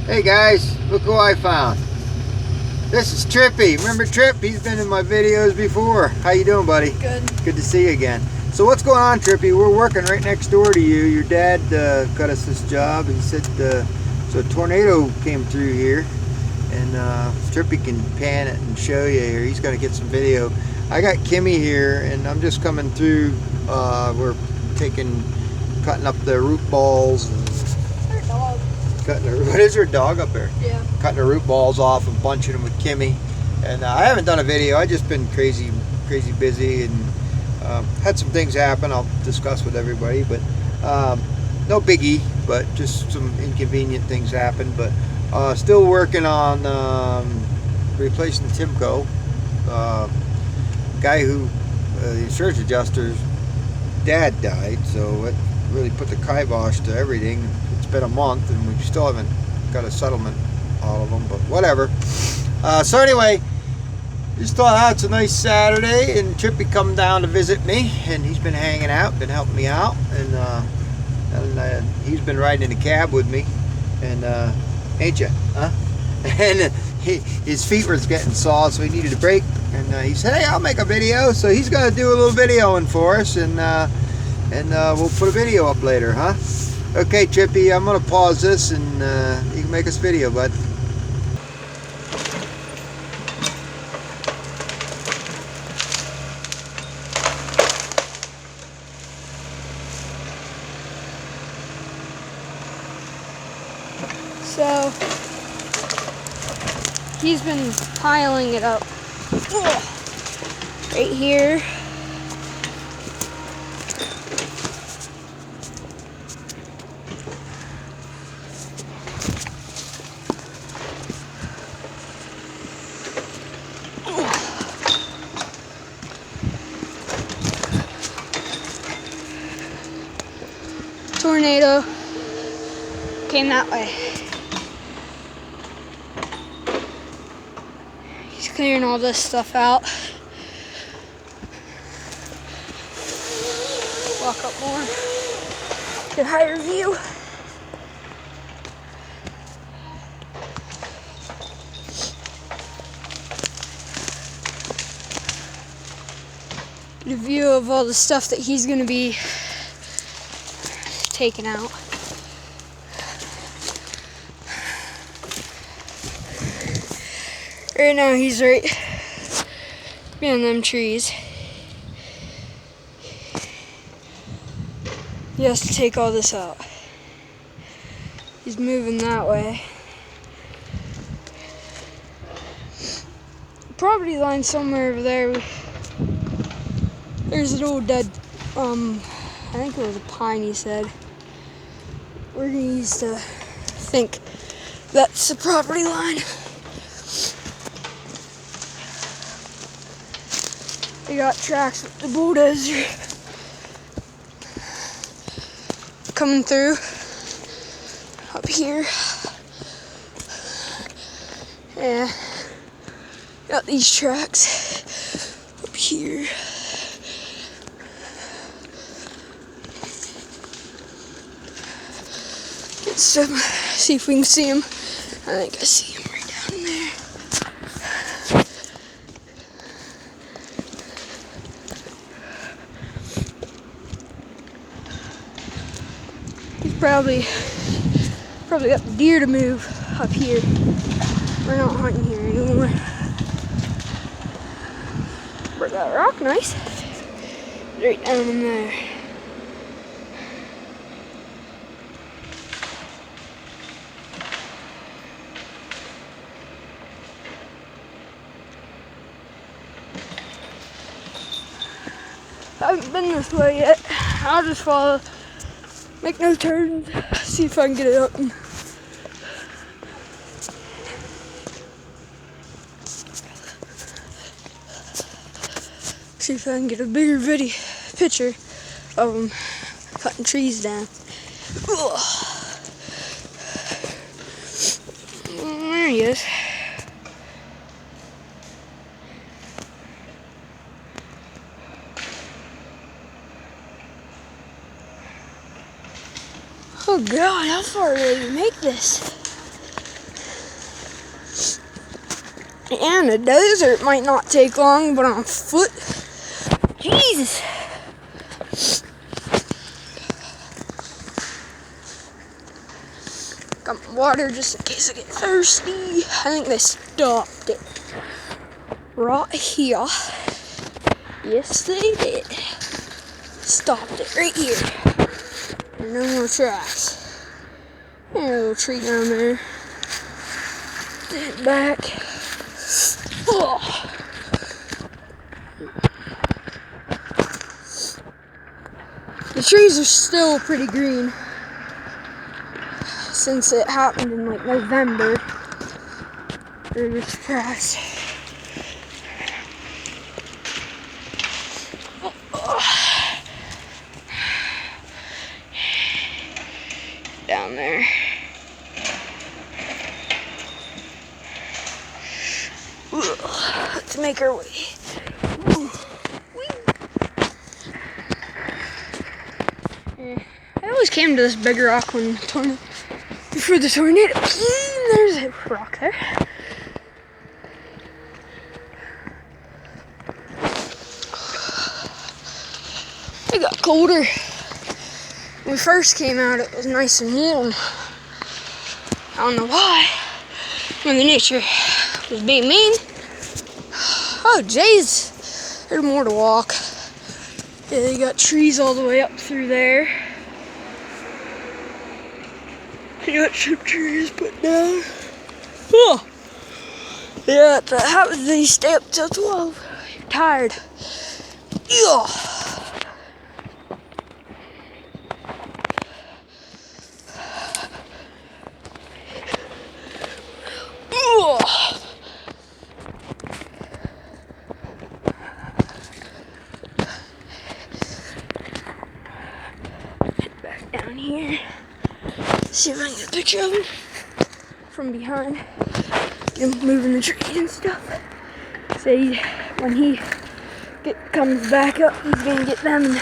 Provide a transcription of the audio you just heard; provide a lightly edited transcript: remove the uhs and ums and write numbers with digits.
Hey guys, look who I found. This is Trippy. Remember Tripp? He's been in my videos before. How you doing, buddy? Good. Good to see you again. So what's going on, Trippy? We're working right next door to you. Your dad got us this job. He said so a tornado came through here, and Trippy can pan it and show you here. He's got to get some video. I got Kimmy here, and I'm just coming through. We're cutting up the root balls. What is her dog up there? Yeah. Cutting the root balls off and bunching them with Kimmy. And I haven't done a video. I just been crazy busy and had some things happen. I'll discuss with everybody, but no biggie. But just some inconvenient things happened. But still working on replacing Timco. Guy who the insurance adjuster's dad died, so it really put the kibosh to everything. It's been a month and we still haven't got a settlement out of them, but whatever. So anyway, just thought it's a nice Saturday, and Trippy come down to visit me, and he's been hanging out, been helping me out, and he's been riding in the cab with me, and ain't you? Huh? And his feet were getting sore, so he needed a break, and he said, hey, I'll make a video. So he's going to do a little videoing for us, and we'll put a video up later, huh? Okay, Trippy, I'm going to pause this, and you can make us video, bud. So he's been piling it up right here. Tornado came that way. He's clearing all this stuff out. Walk up more. Get a higher view. Get a view of all the stuff that he's going to be taking out. Right now he's right behind them trees. He has to take all this out. He's moving that way. Property line somewhere over there. There's an old dead, I think it was a pine, he said. We're gonna use to think that's the property line. We got tracks with the bulldozer coming through up here. Yeah, got these tracks up here. Get some, see if we can see him. I think I see him right down there. Probably got the deer to move up here. We're not hunting here anymore. Break that rock, nice. Right down in there. I haven't been this way yet. I'll just follow. Make no turns. See if I can get it up. See if I can get a bigger picture of them cutting trees down. Ugh. There he is. Oh God, how far did they make this? And a desert might not take long, but on foot, Jesus. Got my water just in case I get thirsty. I think they stopped it right here. Yes, they did. Stopped it right here. No more tracks. And a little tree down there. Head back. Oh. The trees are still pretty green since it happened in like November. Or this past. Down there. Let's make our way. I always came to this big rock when before the tornado. There's a rock there. It got colder. When we first came out, it was nice and warm. I don't know why. When the nature was being mean. Oh, jeez. There's more to walk. Yeah, they got trees all the way up through there. You got some trees put down. Oh. Yeah, they stay up till 12. You're tired. Yeah. Back down here. See if I can get a picture of him from behind. Him moving the trees and stuff. So when he comes back up, he's gonna get them.